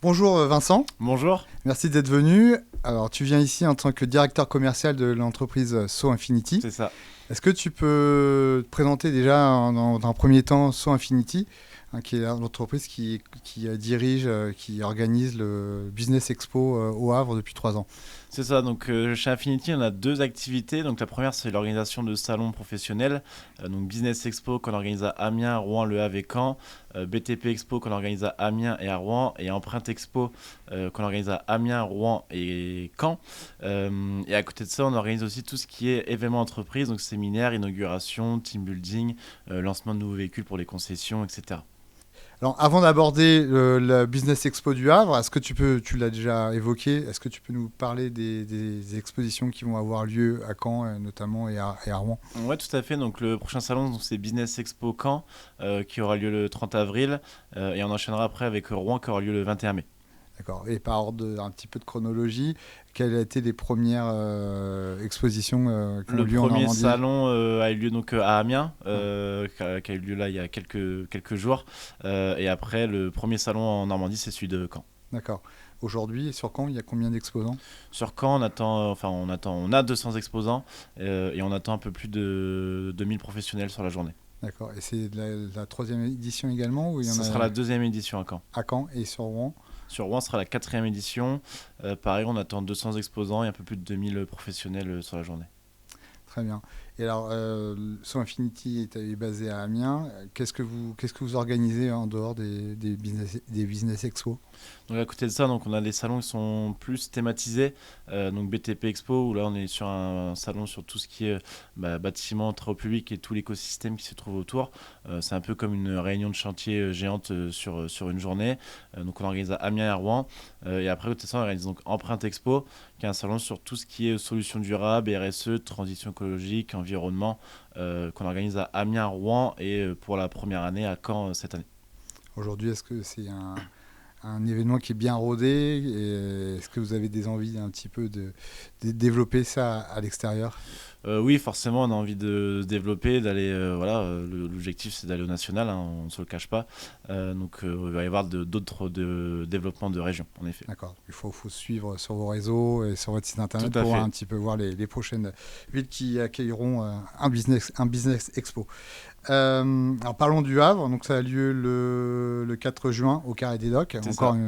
Bonjour Vincent, Bonjour. merci d'être venu. Alors tu viens ici en tant que directeur commercial de l'entreprise So Infinity. C'est ça. Est-ce que tu peux te présenter déjà dans un premier temps So Infinity, qui est l'entreprise qui dirige, qui organise le Business Expo au Havre depuis 3 ans. C'est ça. Donc, chez Infinity, on a deux activités. Donc, la première, c'est l'organisation de salons professionnels. Donc, Business Expo qu'on organise à Amiens, Rouen, Le Havre et Caen. BTP Expo qu'on organise à Amiens et à Rouen. Et Empreinte Expo qu'on organise à Amiens, Rouen et Caen. Et à côté de ça, on organise aussi tout ce qui est événements entreprises. Donc, séminaires, inauguration, team building, lancement de nouveaux véhicules pour les concessions, etc. Alors avant d'aborder le Business Expo du Havre, est-ce que tu l'as déjà évoqué, est-ce que tu peux nous parler des expositions qui vont avoir lieu à Caen notamment et à Rouen? Ouais, tout à fait. Donc, le prochain salon, donc, c'est Business Expo Caen, qui aura lieu le 30 avril. Et on enchaînera après avec Rouen, qui aura lieu le 21 mai. D'accord. Et par ordre un petit peu de chronologie, quelles ont été les premières expositions qui ont Le lieu en premier Normandie? salon a eu lieu donc à Amiens, Ouais. qui a eu lieu là il y a quelques jours. Et après, le premier salon en Normandie, c'est celui de Caen. D'accord. Aujourd'hui, sur Caen, il y a combien d'exposants? Sur Caen, on a 200 exposants et on attend un peu plus de 2000 professionnels sur la journée. D'accord. Et c'est la troisième édition également ou il y en Ce sera a la deuxième édition à Caen. à Caen et sur Rouen? Sur Rouen, ce sera la quatrième édition. Pareil, on attend 200 exposants et un peu plus de 2000 professionnels sur la journée. Très bien. Et alors, So Infinity est basé à Amiens. Qu'est-ce que vous organisez en dehors des business expos? Donc à côté de ça, donc on a des salons qui sont plus thématisés. Donc BTP Expo, où là on est sur un salon sur tout ce qui est bâtiment, travaux publics et tout l'écosystème qui se trouve autour. C'est un peu comme une réunion de chantier géante sur une journée. Donc on organise à Amiens et à Rouen. Et après, à côté de ça, on organise donc Empreinte Expo, qui est un salon sur tout ce qui est solutions durables, RSE, transition écologique, environnement, qu'on organise à Amiens, Rouen et pour la première année à Caen cette année. Aujourd'hui, est-ce que c'est un événement qui est bien rodé et est-ce que vous avez des envies un petit peu de développer ça à l'extérieur? Oui, forcément, on a envie de se développer, d'aller. Voilà, l'objectif c'est d'aller au national, hein, on ne se le cache pas. Donc, il va y avoir d'autres développements de régions, en effet. D'accord. Il faut suivre sur vos réseaux et sur votre site Tout internet à pour voir fait. un petit peu voir les prochaines villes qui accueilleront un business expo. Alors parlons du Havre, donc ça a lieu le 4 juin au Carré des Docks, C'est encore ça.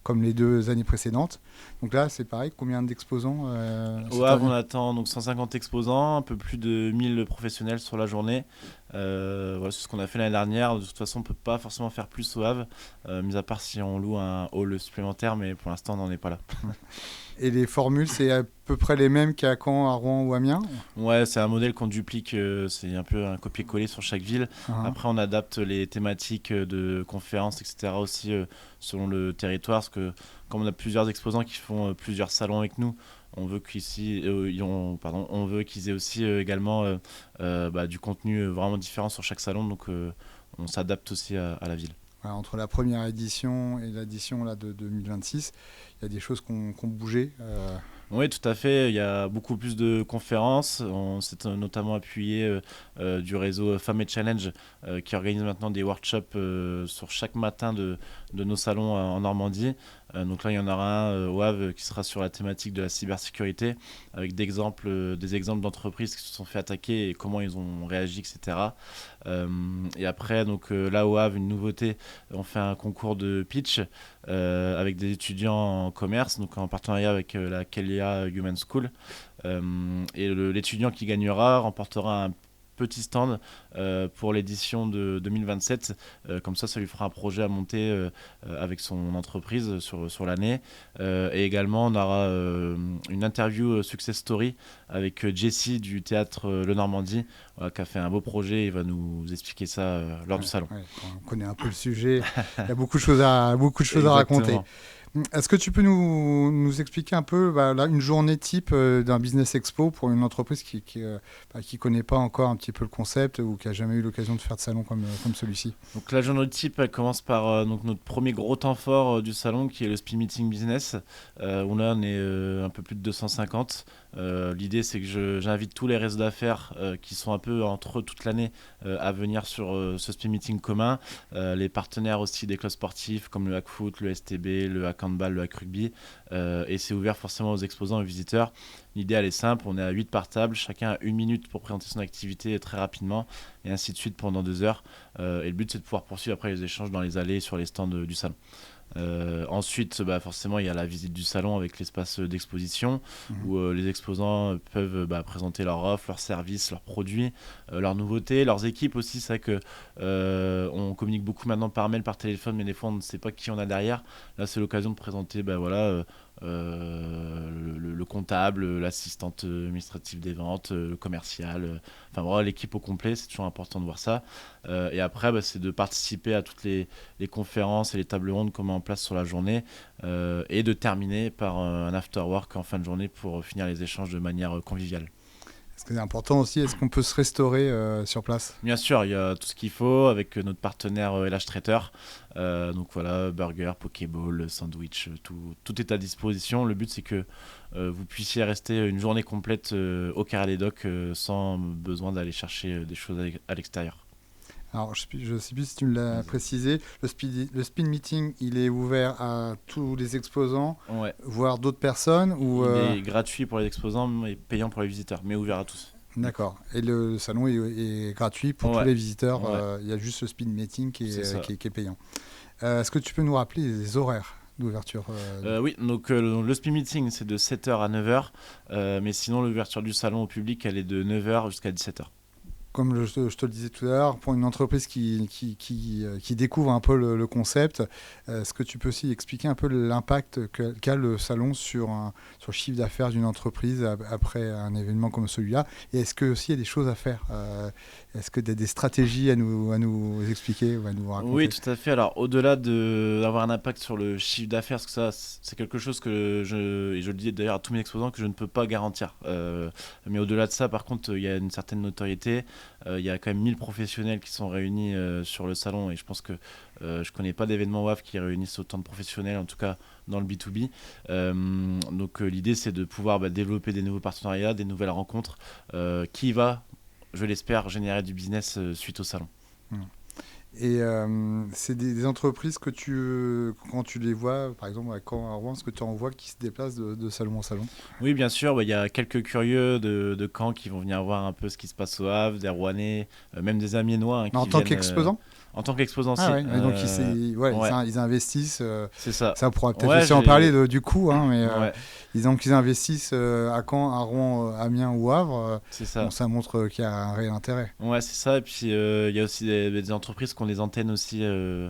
comme les 2 années précédentes. Donc là, c'est pareil, combien d'exposants Au cette Havre, on année? attend donc 150 exposants, un peu plus de 1000 professionnels sur la journée. Voilà, c'est ce qu'on a fait l'année dernière. De toute façon, on ne peut pas forcément faire plus au Havre, mis à part si on loue un hall supplémentaire, mais pour l'instant, on n'en est pas là. Et les formules, c'est à peu près les mêmes qu'à Caen, à Rouen ou Amiens? Ouais, c'est un modèle qu'on duplique, c'est un peu un copier-coller sur chaque ville. Hein. Après, on adapte les thématiques de conférences, etc. aussi selon le territoire, parce que comme on a plusieurs exposants qui font plusieurs salons avec nous, on veut on veut qu'ils aient aussi également du contenu vraiment différent sur chaque salon, donc on s'adapte aussi à la ville. Voilà, entre la première édition et l'édition là, de 2026, il y a des choses qui ont bougé. Oui, tout à fait. Il y a beaucoup plus de conférences. On s'est notamment appuyé du réseau Femmes et Challenge qui organise maintenant des workshops sur chaque matin de nos salons en Normandie. Donc là, il y en aura un au Havre qui sera sur la thématique de la cybersécurité avec des exemples d'entreprises qui se sont fait attaquer et comment ils ont réagi, etc. Et après, donc là au Havre, une nouveauté, on fait un concours de pitch avec des étudiants en commerce, donc en partenariat avec la Kelia Human School. L'étudiant qui gagnera remportera un petit stand pour l'édition de 2027. Comme ça lui fera un projet à monter avec son entreprise sur l'année. Et également, on aura une interview success story avec Jessie du théâtre Le Normandie, voilà, qui a fait un beau projet. Il va nous expliquer ça lors Ouais, du salon. ouais, on connaît un peu le sujet. Il y a beaucoup de choses à raconter. Exactement. Est-ce que tu peux nous expliquer un peu là, une journée type d'un Business Expo pour une entreprise qui connaît pas encore un petit peu le concept ou qui a jamais eu l'occasion de faire de salon comme celui-ci? Donc la journée type, elle commence par donc notre premier gros temps fort du salon qui est le Speed Meeting Business, où là on est un peu plus de 250. L'idée c'est que j'invite tous les réseaux d'affaires qui sont un peu entre eux toute l'année à venir sur ce Speed Meeting commun. Les partenaires aussi des clubs sportifs comme le Hackfoot, le STB, le Hack Handball, le Hack Rugby. Et c'est ouvert forcément aux exposants et aux visiteurs. L'idée elle est simple, on est à 8 par table, chacun a 1 minute pour présenter son activité très rapidement et ainsi de suite pendant 2 heures. Et le but c'est de pouvoir poursuivre après les échanges dans les allées sur les stands du salon. Ensuite, forcément, il y a la visite du salon avec l'espace d'exposition où les exposants peuvent présenter leurs offres, leurs services, leurs produits, leurs nouveautés, leurs équipes aussi. C'est vrai que on communique beaucoup maintenant par mail, par téléphone, mais des fois on ne sait pas qui on a derrière. Là, c'est l'occasion de présenter le comptable, l'assistante administrative des ventes, le commercial, enfin voilà, l'équipe au complet. C'est toujours important de voir ça. Et après, c'est de participer à toutes les conférences et les tables rondes qu'on met en place sur la journée et de terminer par un after work en fin de journée pour finir les échanges de manière conviviale. Ce qui est important aussi, est-ce qu'on peut se restaurer sur place? Bien sûr, il y a tout ce qu'il faut avec notre partenaire LH Traiteur. Donc voilà, burger, pokéball, sandwich, tout est à disposition. Le but c'est que vous puissiez rester une journée complète au Carré des Docks sans besoin d'aller chercher des choses à l'extérieur. Alors, je ne sais plus si tu me l'as précisé, le speed meeting, il est ouvert à tous les exposants, Ouais. voire d'autres personnes ou Il est gratuit pour les exposants et payant pour les visiteurs, mais ouvert à tous. D'accord. Et le salon est gratuit pour tous les visiteurs. Il y a juste le speed meeting qui est payant. Est-ce que tu peux nous rappeler les horaires d'ouverture Oui, donc le speed meeting, c'est de 7h à 9h, mais sinon l'ouverture du salon au public, elle est de 9h jusqu'à 17h. Comme je te le disais tout à l'heure, pour une entreprise qui découvre un peu le concept, est-ce que tu peux aussi expliquer un peu l'impact qu'a le salon sur le chiffre d'affaires d'une entreprise après un événement comme celui-là? Et est-ce que aussi il y a des choses à faire? Est-ce que tu as des stratégies à nous expliquer ou à nous raconter? Oui, tout à fait. Alors, au-delà d'avoir un impact sur le chiffre d'affaires, parce que ça, c'est quelque chose que et je le dis d'ailleurs à tous mes exposants, que je ne peux pas garantir. Mais au-delà de ça, par contre, il y a une certaine notoriété. Il y a quand même 1000 professionnels qui sont réunis sur le salon et je pense que je connais pas d'événement WAF qui réunissent autant de professionnels, en tout cas dans le B2B. Donc l'idée c'est de pouvoir développer des nouveaux partenariats, des nouvelles rencontres qui va, je l'espère, générer du business suite au salon. Et c'est des entreprises que quand tu les vois, par exemple à Caen, à Rouen, est-ce que tu en vois qui se déplacent de salon en salon? Oui, bien sûr, il y a quelques curieux de Caen qui vont venir voir un peu ce qui se passe au Havre, des Rouennais, même des Amiénois. En tant qu'exposant? En tant qu'exposant, ah ouais, donc ils investissent. C'est ça. Ça, on pourra peut-être aussi en parler du coup, mais ils investissent à Caen, à Rouen, Amiens ou Havre. C'est ça. Ça montre qu'il y a un réel intérêt. Ouais, c'est ça. Et puis il y a aussi des entreprises qui ont des antennes aussi,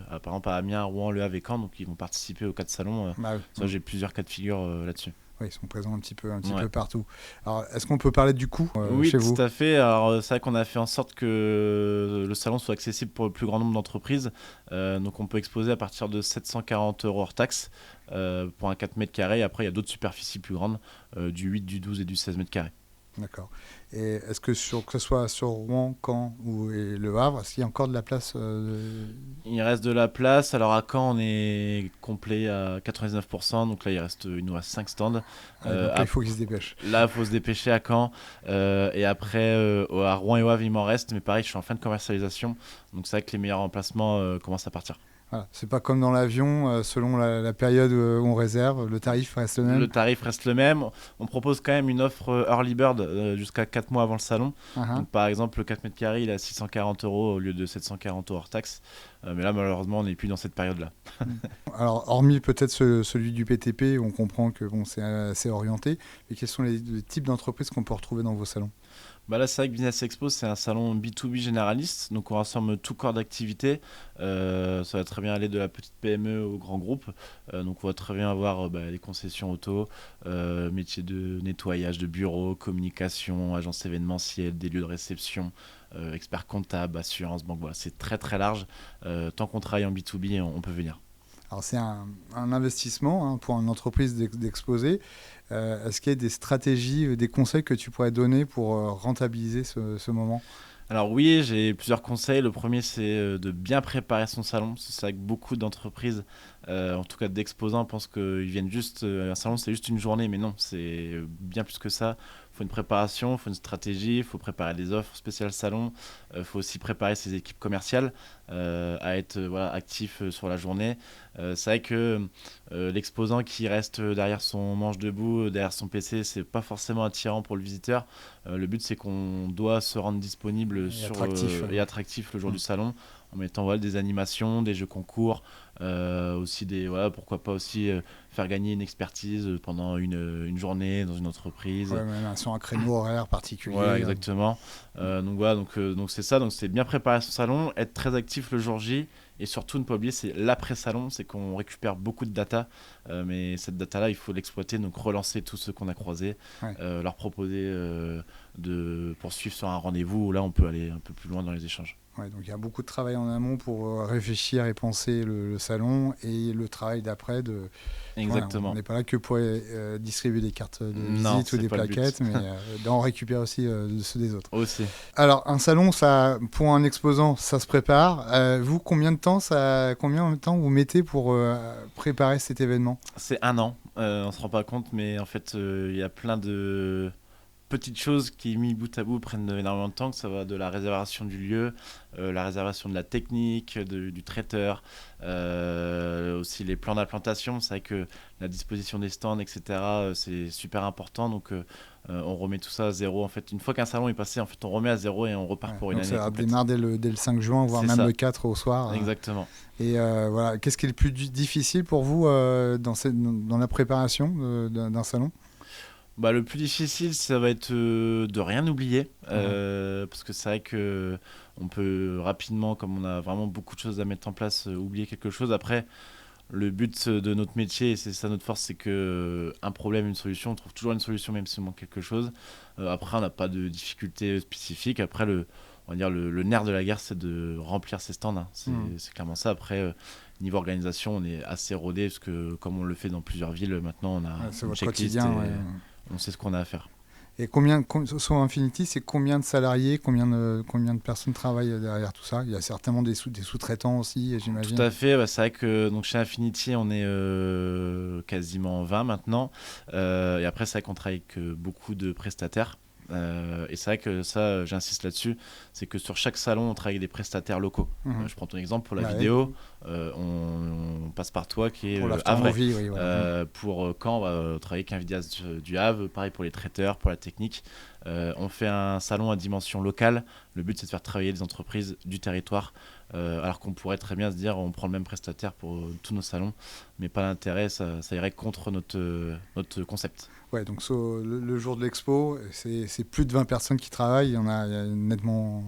par exemple à Amiens, Rouen, Le Havre et Caen, donc ils vont participer au cas de salon. Ça, j'ai plusieurs cas de figure là-dessus. Oui, ils sont présents un petit peu partout. Alors, est-ce qu'on peut parler du coût oui, chez vous? Oui, tout à fait. Alors, c'est vrai qu'on a fait en sorte que le salon soit accessible pour le plus grand nombre d'entreprises. Donc, on peut exposer à partir de 740 € hors taxe pour un 4 mètres carrés. Après, il y a d'autres superficies plus grandes, du 8, du 12 et du 16 mètres carrés. D'accord. Et est-ce que ce soit sur Rouen, Caen et Le Havre, est-ce qu'il y a encore de la place Il reste de la place. Alors à Caen, on est complet à 99%. Donc là, il nous reste 5 stands. Donc là, il faut qu'ils se dépêchent. Là, il faut se dépêcher à Caen. Et après, à Rouen et au Havre, il m'en reste. Mais pareil, je suis en fin de commercialisation. Donc c'est vrai que les meilleurs emplacements commencent à partir. Voilà. C'est pas comme dans l'avion, selon la période où on réserve, le tarif reste le même. Le tarif reste le même. On propose quand même une offre Early Bird jusqu'à 4 mois avant le salon. Donc, par exemple, le 4 mètres carrés, il est à 640 € au lieu de 740 € hors taxe. Mais là, malheureusement, on n'est plus dans cette période-là. Alors, hormis peut-être celui du PTP, on comprend que c'est assez orienté. Mais quels sont les types d'entreprises qu'on peut retrouver dans vos salons? Là, c'est vrai que Business Expo, c'est un salon B2B généraliste, donc on rassemble tout corps d'activité. Ça va très bien aller de la petite PME au grand groupe. Donc on va très bien avoir les concessions auto, métiers de nettoyage de bureaux, communication, agence événementielle, des lieux de réception, experts comptables, assurance, banque. Voilà, c'est très très large. Tant qu'on travaille en B2B, on peut venir. Alors c'est un investissement hein, pour une entreprise d'exposer. Est-ce qu'il y a des stratégies, des conseils que tu pourrais donner pour rentabiliser ce moment? Alors oui, j'ai plusieurs conseils. Le premier, c'est de bien préparer son salon. C'est vrai que beaucoup d'entreprises, en tout cas d'exposants, pensent qu'ils viennent juste... un salon, c'est juste une journée, mais non, c'est bien plus que ça. Il faut une préparation, il faut une stratégie, il faut préparer des offres spéciales salon. Il faut aussi préparer ses équipes commerciales à être voilà, actifs sur la journée. C'est vrai que l'exposant qui reste derrière son manche debout, derrière son PC, c'est pas forcément attirant pour le visiteur. Le but, c'est qu'on doit se rendre disponible et attractif le jour du salon en mettant voilà, des animations, des jeux concours, aussi voilà, pourquoi pas aussi faire gagner une expertise pendant une journée dans une entreprise. Ouais, même sur un créneau horaire particulier. Voilà, exactement. Donc voilà, donc c'est ça. Donc c'est bien préparer son salon, être très actif le jour J. Et surtout, ne pas oublier, c'est l'après-salon, c'est qu'on récupère beaucoup de data. Mais cette data-là, il faut l'exploiter, donc relancer tous ceux qu'on a croisés, leur proposer de poursuivre sur un rendez-vous où là, on peut aller un peu plus loin dans les échanges. Ouais, donc il y a beaucoup de travail en amont pour réfléchir et penser le salon et le travail d'après. Exactement. Ouais, on n'est pas là que pour distribuer des cartes de visite ou des plaquettes, mais d'en récupérer aussi ceux des autres. Aussi. Alors, un salon, ça, pour un exposant, ça se prépare. Vous, combien de temps vous mettez pour préparer cet événement? C'est 1 an. On ne se rend pas compte, mais en fait, il y a plein de petites choses qui, mis bout à bout, prennent énormément de temps, que ça va de la réservation du lieu, la réservation de la technique, du traiteur, aussi les plans d'implantation. C'est vrai que la disposition des stands, etc., c'est super important. Donc, on remet tout ça à zéro. En fait, une fois qu'un salon est passé, en fait, on remet à zéro et on repart pour une année ça complète. démarre dès le 5 juin, voire même le 4 au soir. Exactement. Et voilà, qu'est-ce qui est le plus difficile pour vous dans la préparation d'un salon? Bah, le plus difficile, ça va être de rien oublier, parce que c'est vrai que on peut rapidement, comme on a vraiment beaucoup de choses à mettre en place, oublier quelque chose. Après, le but de notre métier, et c'est ça notre force, c'est que un problème, une solution, on trouve toujours une solution même s'il manque quelque chose. Après, on n'a pas de difficulté spécifique. Après, on va dire le nerf de la guerre, c'est de remplir ses stands. Hein. C'est clairement ça. Après, niveau organisation, on est assez rodé, parce que comme on le fait dans plusieurs villes, maintenant, on a c'est une votre checklist quotidien. On sait ce qu'on a à faire. Et sur Infinity, c'est combien de salariés, combien de personnes travaillent derrière tout ça? Il y a certainement des sous-traitants aussi, j'imagine. Tout à fait. Bah, c'est vrai que donc, chez Infinity, on est quasiment 20 maintenant. Et après, c'est vrai qu'on travaille avec beaucoup de prestataires. Et c'est vrai que ça, j'insiste là-dessus, c'est que sur chaque salon, on travaille avec des prestataires locaux. Je prends ton exemple pour la vidéo. On passe par toi qui est pour Havre. Oui, voilà. Pour Caen, on va travailler avec un vidéaste du Havre. Pareil pour les traiteurs, pour la technique. On fait un salon à dimension locale. Le but, c'est de faire travailler des entreprises du territoire. Alors qu'on pourrait très bien se dire on prend le même prestataire pour tous nos salons, mais pas l'intérêt, ça irait contre notre concept. Ouais, donc le jour de l'expo, c'est plus de 20 personnes qui travaillent, il y a nettement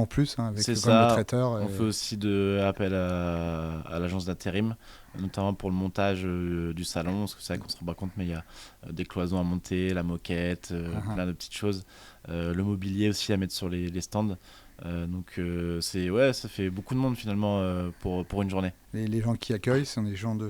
plus avec c'est le ça. traiteur. On fait aussi appel à l'agence d'intérim, notamment pour le montage du salon, parce que c'est vrai qu'on se rend pas compte, mais il y a des cloisons à monter, la moquette, plein de petites choses, le mobilier aussi à mettre sur les stands. Donc ça fait beaucoup de monde finalement pour une journée. Les gens qui accueillent sont des gens de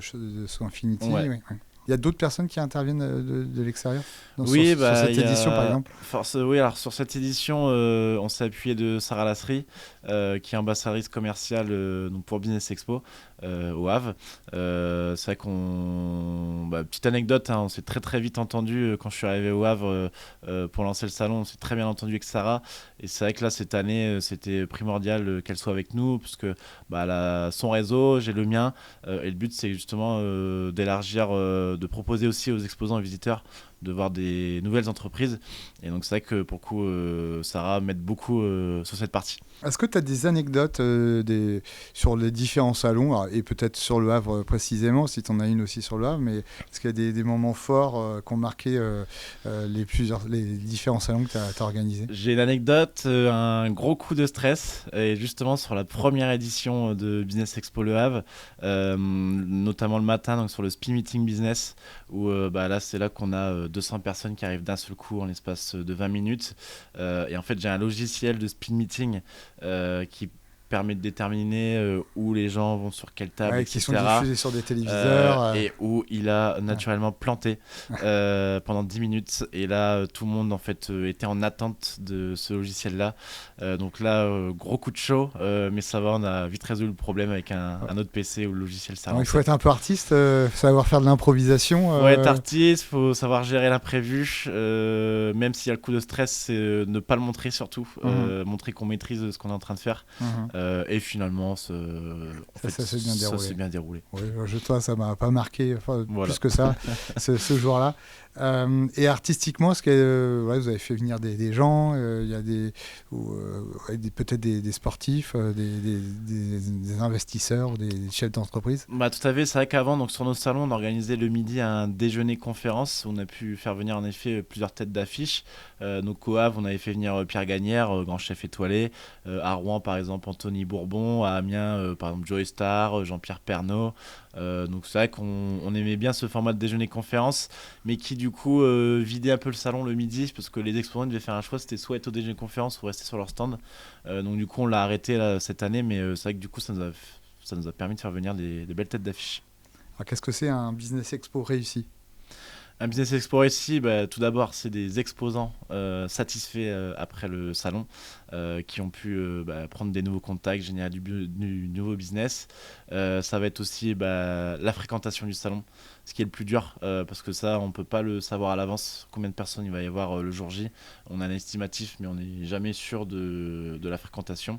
Infinity. Ouais. Ouais. Il y a d'autres personnes qui interviennent de l'extérieur sur cette édition par exemple? Oui, alors sur cette édition, on s'est appuyé de Sarah Lasserie, qui est ambassadrice commerciale donc pour Business Expo au Havre. C'est vrai petite anecdote, hein, on s'est très très vite entendu quand je suis arrivé au Havre pour lancer le salon. On s'est très bien entendu avec Sarah. Et c'est vrai que là, cette année, c'était primordial qu'elle soit avec nous, parce que elle a son réseau, j'ai le mien. Et le but, c'est justement d'élargir, de proposer aussi aux exposants et visiteurs de voir des nouvelles entreprises. Et donc c'est vrai que pour le coup, Sarah m'aide beaucoup sur cette partie. Est-ce que tu as des anecdotes sur les différents salons, et peut-être sur le Havre précisément, si tu en as une aussi sur le Havre, mais est-ce qu'il y a des moments forts qui ont marqué les différents salons que tu as organisés? J'ai une anecdote, un gros coup de stress, et justement sur la première édition de Business Expo Le Havre, notamment le matin, donc sur le Speed Meeting Business, où là c'est là qu'on a 200 personnes qui arrivent d'un seul coup en l'espace de 20 minutes. Et en fait, j'ai un logiciel de speed meeting qui permet de déterminer où les gens vont sur quelle table, Ouais, etc. qui sont diffusés sur des téléviseurs. Et où il a naturellement planté pendant 10 minutes. Et là, tout le monde en fait était en attente de ce logiciel-là. Donc là, gros coup de chaud, mais ça va, on a vite résolu le problème avec un autre PC où le logiciel s'est Alors, il lancé. faut être un peu artiste, savoir faire de l'improvisation. Faut être artiste, faut savoir gérer l'imprévu, même s'il y a le coup de stress, c'est ne pas le montrer surtout, montrer qu'on maîtrise ce qu'on est en train de faire. Et finalement, ça s'est bien déroulé. Oui, toi, ça m'a pas marqué Voilà. plus que ça, ce jour-là. Et artistiquement, est-ce que vous avez fait venir des gens, il y a peut-être des sportifs, des investisseurs, des chefs d'entreprise? Bah, tout à fait, c'est vrai qu'avant, donc, sur nos salons, on organisait le midi un déjeuner-conférence. On a pu faire venir en effet plusieurs têtes d'affiche. Donc au Havre, on avait fait venir Pierre Gagnère, grand chef étoilé. À Rouen, par exemple, Anthony Bourbon. À Amiens, par exemple, Joey Star, Jean-Pierre Pernaut. Donc c'est vrai qu'on aimait bien ce format de déjeuner-conférence, mais qui du coup vidait un peu le salon le midi, parce que les exposants devaient faire un choix, c'était soit être au déjeuner-conférence ou rester sur leur stand. Donc du coup, on l'a arrêté là, cette année, mais c'est vrai que du coup, ça nous a permis de faire venir des belles têtes d'affiche. Alors, qu'est-ce que c'est un business expo réussi? Un business expo ici, tout d'abord, c'est des exposants satisfaits après le salon qui ont pu prendre des nouveaux contacts, générer du nouveau business. Ça va être aussi la fréquentation du salon, ce qui est le plus dur parce que ça, on ne peut pas le savoir à l'avance combien de personnes il va y avoir le jour J. On a un estimatif, mais on n'est jamais sûr de la fréquentation.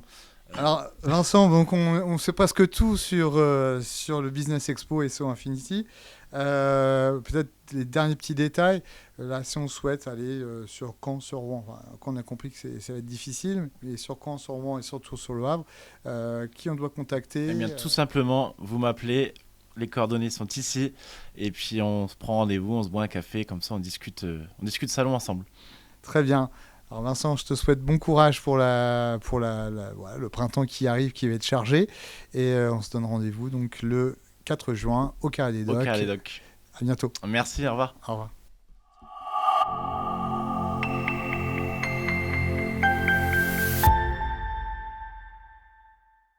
Alors Vincent, donc on sait presque tout sur le Business Expo et SO Infinity. Peut-être les derniers petits détails. Là, si on souhaite aller sur Caen, sur Rouen, qu'on a compris que ça va être difficile, mais sur Caen, sur Rouen et surtout sur le Havre, qui on doit contacter? Eh bien, tout simplement, vous m'appelez. Les coordonnées sont ici. Et puis, on se prend rendez-vous, on se boit un café. Comme ça, on discute salon ensemble. Très bien. Alors Vincent, je te souhaite bon courage pour le printemps qui arrive, qui va être chargé. Et on se donne rendez-vous donc le 4 juin au Carré des Docks. Au Carré des Docks. À bientôt. Merci, au revoir. Au revoir.